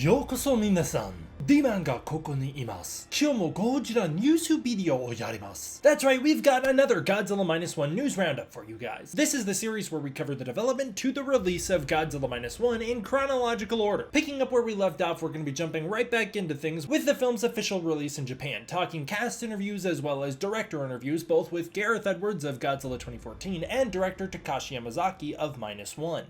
ようこそ皆さん。Dマンがここにいます。今日もゴジラニュースビデオをやります。That's right, we've got another Godzilla 1 news roundup for you guys. This is the series where we cover the development to the release of Godzilla 1 in chronological order. Picking up where we left off, we're going to be jumping right back into things with the film's official release in Japan, talking cast interviews as well as director interviews, both with Gareth Edwards of Godzilla 2014 and director Takashi Yamazaki of 1.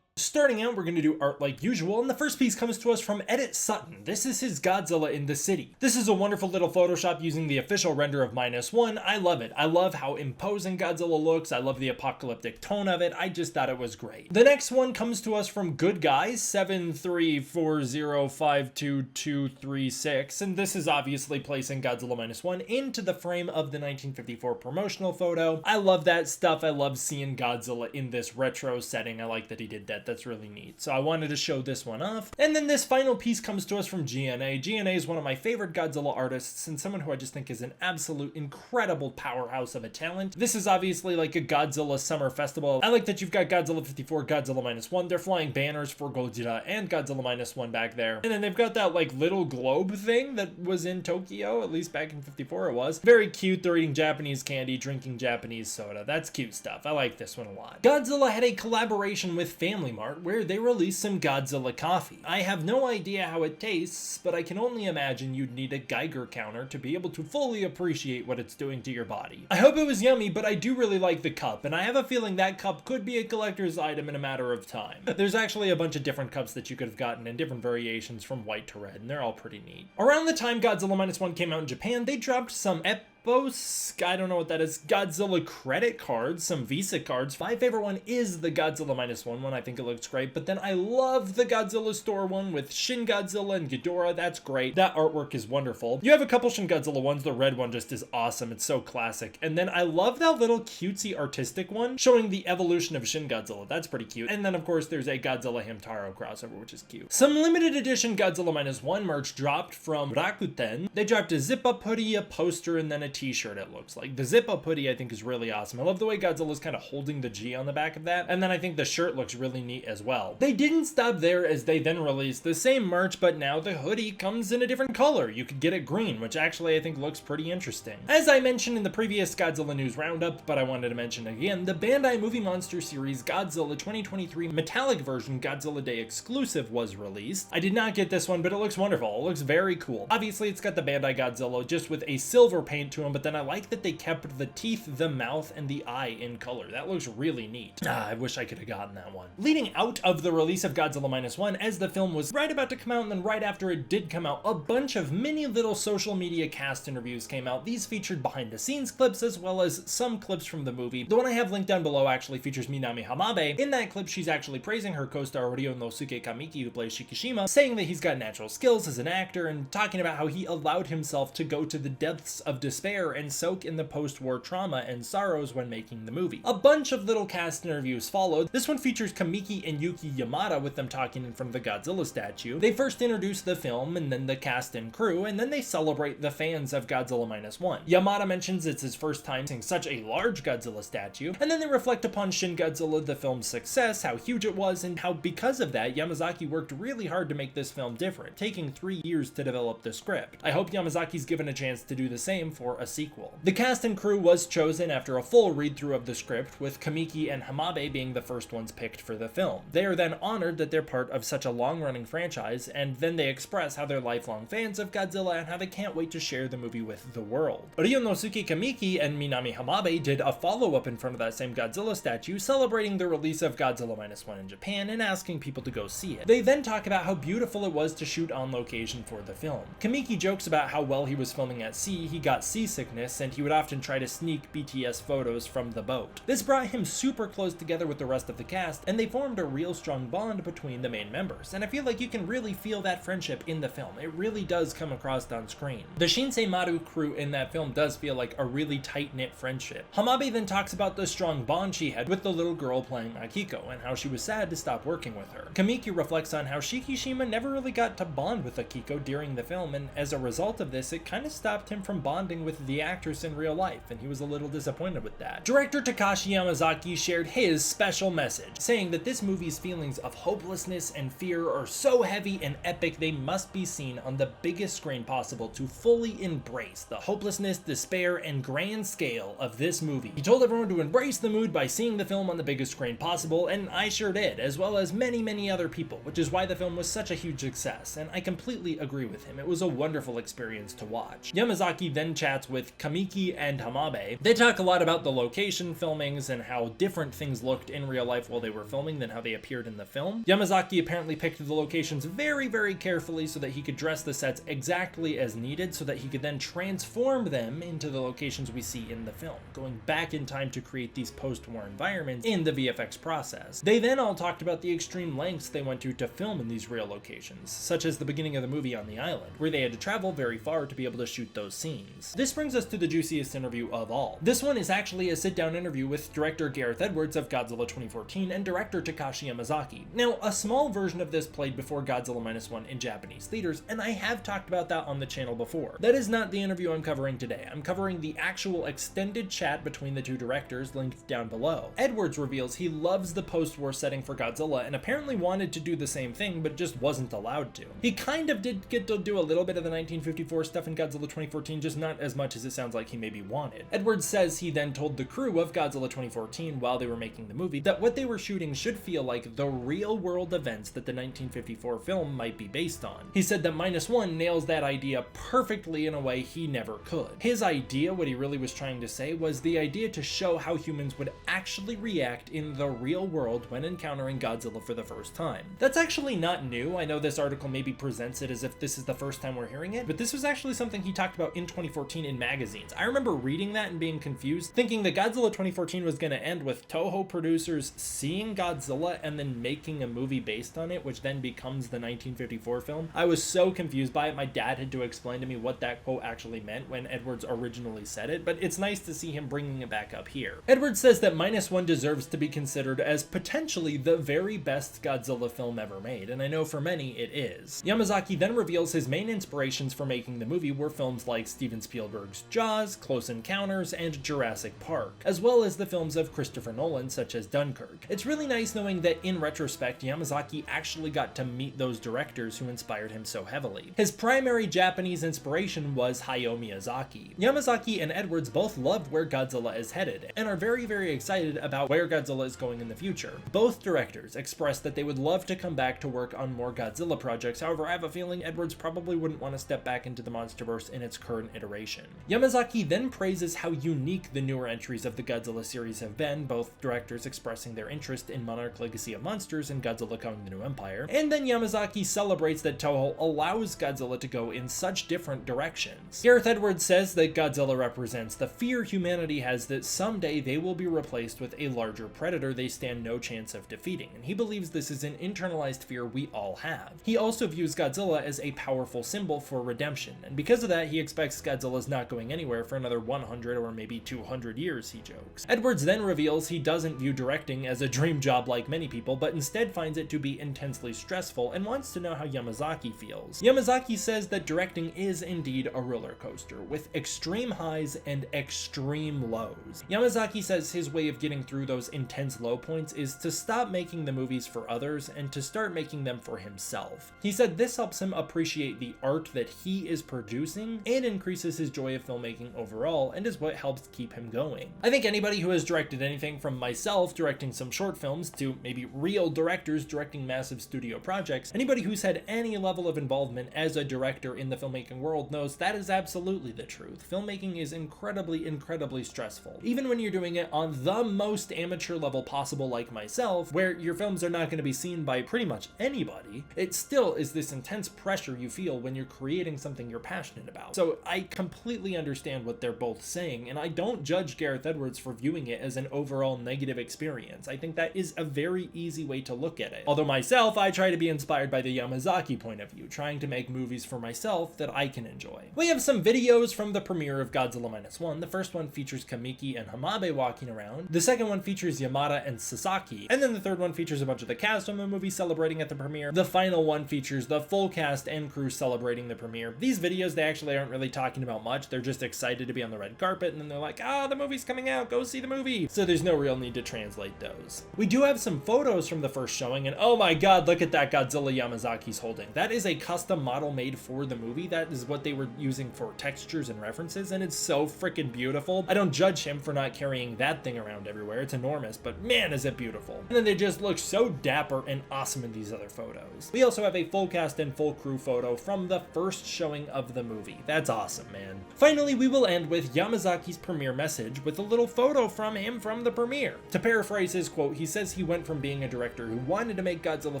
Starting out, we're going to do art like usual, and the first piece comes to us from Edit Sutton. This is his Godzilla in the city. This is a wonderful little Photoshop using the official render of 1. I love it. I love how imposing Godzilla looks. I love the apocalyptic tone of it. I just thought it was great. The next one comes to us from Good Guys 734052236, and this is obviously placing Godzilla 1 into the frame of the 1954 promotional photo. I love that stuff. I love seeing Godzilla in this retro setting. I like that he did that. That's really neat. So I wanted to show this one off. And then this final piece comes to us from GNA. GNA is one of my favorite Godzilla artists and someone who I just think is an absolute incredible powerhouse of a talent. This is obviously like a Godzilla summer festival. I like that you've got Godzilla 54, Godzilla 1. They're flying banners for Gojira and Godzilla 1 back there. And then they've got that like little globe thing that was in Tokyo, at least back in 54 it was. Very cute. They're eating Japanese candy, drinking Japanese soda. That's cute stuff. I like this one a lot. Godzilla had a collaboration with Family Mart where they released some Godzilla coffee. I have no idea how it tastes, but I can only imagine you'd need a Geiger counter to be able to fully appreciate what it's doing to your body. I hope it was yummy, but I do really like the cup, and I have a feeling that cup could be a collector's item in a matter of time. There's actually a bunch of different cups that you could have gotten in different variations from white to red, and they're all pretty neat. Around the time Godzilla 1 came out in Japan, they dropped some I don't know what that is, Godzilla credit cards, some Visa cards. My favorite one is the Godzilla 1 I think it looks great, but then I love the Godzilla store one with Shin Godzilla and Ghidorah. That's great. That artwork is wonderful. You have a couple Shin Godzilla ones. The red one just is awesome. It's so classic. And then I love that little cutesy artistic one showing the evolution of Shin Godzilla. That's pretty cute. And then of course there's a Godzilla Hamtaro crossover, which is cute. Some limited edition Godzilla 1 merch dropped from Rakuten. They dropped a zip-up hoodie, a poster, and then a t-shirt. It looks like the zip-up hoodie I think is really awesome. I love the way Godzilla's kind of holding the G on the back of that, and then I think the shirt looks really neat as well. They didn't stop there, as they then released the same merch, but now the hoodie comes in a different color. You could get it green, which actually I think looks pretty interesting. As I mentioned in the previous Godzilla news roundup, but I wanted to mention again, the Bandai Movie Monster Series Godzilla 2023 metallic version Godzilla Day exclusive was released. I did not get this one, but it looks wonderful. It looks very cool. Obviously it's got the Bandai Godzilla just with a silver paint to him, but then I like that they kept the teeth, the mouth, and the eye in color. That looks really neat. I wish I could have gotten that one. Leading out of the release of Godzilla 1, as the film was right about to come out, and then right after it did come out, a bunch of mini little social media cast interviews came out. These featured behind the scenes clips as well as some clips from the movie. The one I have linked down below actually features Minami Hamabe. In that clip, she's actually praising her co-star Ryonosuke Kamiki, who plays Shikishima, saying that he's got natural skills as an actor and talking about how he allowed himself to go to the depths of despair and soak in the post-war trauma and sorrows when making the movie. A bunch of little cast interviews followed. This one features Kamiki and Yuki Yamada with them talking in front of the Godzilla statue. They first introduce the film and then the cast and crew, and then they celebrate the fans of Godzilla 1. Yamada mentions it's his first time seeing such a large Godzilla statue, and then they reflect upon Shin Godzilla, the film's success, how huge it was, and how because of that, Yamazaki worked really hard to make this film different, taking 3 years to develop the script. I hope Yamazaki's given a chance to do the same for a sequel. The cast and crew was chosen after a full read-through of the script, with Kamiki and Hamabe being the first ones picked for the film. They are then honored that they're part of such a long-running franchise, and then they express how they're lifelong fans of Godzilla and how they can't wait to share the movie with the world. Ryonosuke Kamiki and Minami Hamabe did a follow-up in front of that same Godzilla statue, celebrating the release of Godzilla 1 in Japan and asking people to go see it. They then talk about how beautiful it was to shoot on location for the film. Kamiki jokes about how while he was filming at sea, he got sea seasickness, and he would often try to sneak BTS photos from the boat. This brought him super close together with the rest of the cast, and they formed a real strong bond between the main members, and I feel like you can really feel that friendship in the film. It really does come across on screen. The Shinsei Maru crew in that film does feel like a really tight-knit friendship. Hamabe then talks about the strong bond she had with the little girl playing Akiko, and how she was sad to stop working with her. Kamiki reflects on how Shikishima never really got to bond with Akiko during the film, and as a result of this, it kind of stopped him from bonding with the actress in real life, and he was a little disappointed with that. Director Takashi Yamazaki shared his special message, saying that this movie's feelings of hopelessness and fear are so heavy and epic they must be seen on the biggest screen possible to fully embrace the hopelessness, despair, and grand scale of this movie. He told everyone to embrace the mood by seeing the film on the biggest screen possible, and I sure did, as well as many other people, which is why the film was such a huge success, and I completely agree with him. It was a wonderful experience to watch. Yamazaki then chats with Kamiki and Hamabe. They talk a lot about the location filmings and how different things looked in real life while they were filming than how they appeared in the film. Yamazaki apparently picked the locations very carefully so that he could dress the sets exactly as needed, so that he could then transform them into the locations we see in the film, going back in time to create these post-war environments in the VFX process. They then all talked about the extreme lengths they went to film in these real locations, such as the beginning of the movie on the island, where they had to travel very far to be able to shoot those scenes. This brings us to the juiciest interview of all. This one is actually a sit-down interview with director Gareth Edwards of Godzilla 2014 and director Takashi Yamazaki. Now, a small version of this played before Godzilla 1 in Japanese theaters, and I have talked about that on the channel before. That is not the interview I'm covering today. I'm covering the actual extended chat between the two directors, linked down below. Edwards reveals he loves the post-war setting for Godzilla and apparently wanted to do the same thing, but just wasn't allowed to. He kind of did get to do a little bit of the 1954 stuff in Godzilla 2014, just not as much as it sounds like he maybe wanted. Edwards says he then told the crew of Godzilla 2014 while they were making the movie that what they were shooting should feel like the real-world events that the 1954 film might be based on. He said that -1 nails that idea perfectly in a way he never could. His idea, what he really was trying to say, was the idea to show how humans would actually react in the real world when encountering Godzilla for the first time. That's actually not new. I know this article maybe presents it as if this is the first time we're hearing it, but this was actually something he talked about in 2014 in magazines. I remember reading that and being confused, thinking that Godzilla 2014 was going to end with Toho producers seeing Godzilla and then making a movie based on it, which then becomes the 1954 film. I was so confused by it. My dad had to explain to me what that quote actually meant when Edwards originally said it, but it's nice to see him bringing it back up here. Edwards says that -1 deserves to be considered as potentially the very best Godzilla film ever made, and I know for many it is. Yamazaki then reveals his main inspirations for making the movie were films like Steven Spielberg's Jaws, Close Encounters, and Jurassic Park, as well as the films of Christopher Nolan such as Dunkirk. It's really nice knowing that in retrospect, Yamazaki actually got to meet those directors who inspired him so heavily. His primary Japanese inspiration was Hayao Miyazaki. Yamazaki and Edwards both loved where Godzilla is headed, and are very excited about where Godzilla is going in the future. Both directors expressed that they would love to come back to work on more Godzilla projects. However, I have a feeling Edwards probably wouldn't want to step back into the MonsterVerse in its current iteration. Yamazaki then praises how unique the newer entries of the Godzilla series have been, both directors expressing their interest in Monarch Legacy of Monsters and Godzilla Kong the New Empire, and then Yamazaki celebrates that Toho allows Godzilla to go in such different directions. Gareth Edwards says that Godzilla represents the fear humanity has that someday they will be replaced with a larger predator they stand no chance of defeating, and he believes this is an internalized fear we all have. He also views Godzilla as a powerful symbol for redemption, and because of that, he expects Godzilla's not going anywhere for another 100 or maybe 200 years, he jokes. Edwards then reveals he doesn't view directing as a dream job like many people, but instead finds it to be intensely stressful and wants to know how Yamazaki feels. Yamazaki says that directing is indeed a roller coaster, with extreme highs and extreme lows. Yamazaki says his way of getting through those intense low points is to stop making the movies for others and to start making them for himself. He said this helps him appreciate the art that he is producing and increases his joy of filmmaking overall, and is what helps keep him going. I think anybody who has directed anything from myself directing some short films to maybe real directors directing massive studio projects, anybody who's had any level of involvement as a director in the filmmaking world knows that is absolutely the truth. Filmmaking is incredibly stressful. Even when you're doing it on the most amateur level possible like myself, where your films are not going to be seen by pretty much anybody, it still is this intense pressure you feel when you're creating something you're passionate about. So I completely completely understand what they're both saying, and I don't judge Gareth Edwards for viewing it as an overall negative experience. I think that is a very easy way to look at it. Although myself, I try to be inspired by the Yamazaki point of view, trying to make movies for myself that I can enjoy. We have some videos from the premiere of Godzilla -1. The first one features Kamiki and Hamabe walking around. The second one features Yamada and Sasaki. And then the third one features a bunch of the cast from the movie celebrating at the premiere. The final one features the full cast and crew celebrating the premiere. These videos, they actually aren't really talking about much. They're just excited to be on the red carpet, and then they're like, ah, the movie's coming out, go see the movie. So there's no real need to translate those. We do have some photos from the first showing, and oh my god, look at that Godzilla Yamazaki's holding. That is a custom model made for the movie. That is what they were using for textures and references, and it's so freaking beautiful. I don't judge him for not carrying that thing around everywhere. It's enormous, but man, is it beautiful. And then they just look so dapper and awesome in these other photos. We also have a full cast and full crew photo from the first showing of the movie. That's awesome, man. Finally, we will end with Yamazaki's premiere message with a little photo from him from the premiere. To paraphrase his quote, he says he went from being a director who wanted to make Godzilla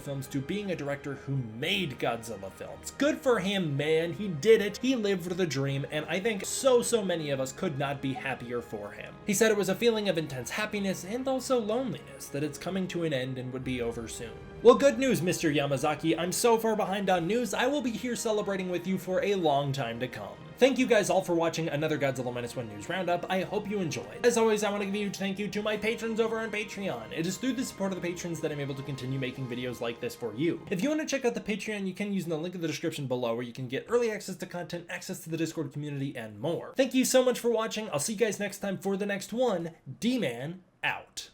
films to being a director who made Godzilla films. Good for him, man. He did it. He lived the dream, and I think so many of us could not be happier for him. He said it was a feeling of intense happiness and also loneliness, that it's coming to an end and would be over soon. Well, good news, Mr. Yamazaki. I'm so far behind on news, I will be here celebrating with you for a long time to come. Thank you guys all for watching another Godzilla -1 news roundup. I hope you enjoyed. As always, I want to give a huge thank you to my patrons over on Patreon. It is through the support of the patrons that I'm able to continue making videos like this for you. If you want to check out the Patreon, you can use the link in the description below, where you can get early access to content, access to the Discord community, and more. Thank you so much for watching. I'll see you guys next time for the next one. D-Man out.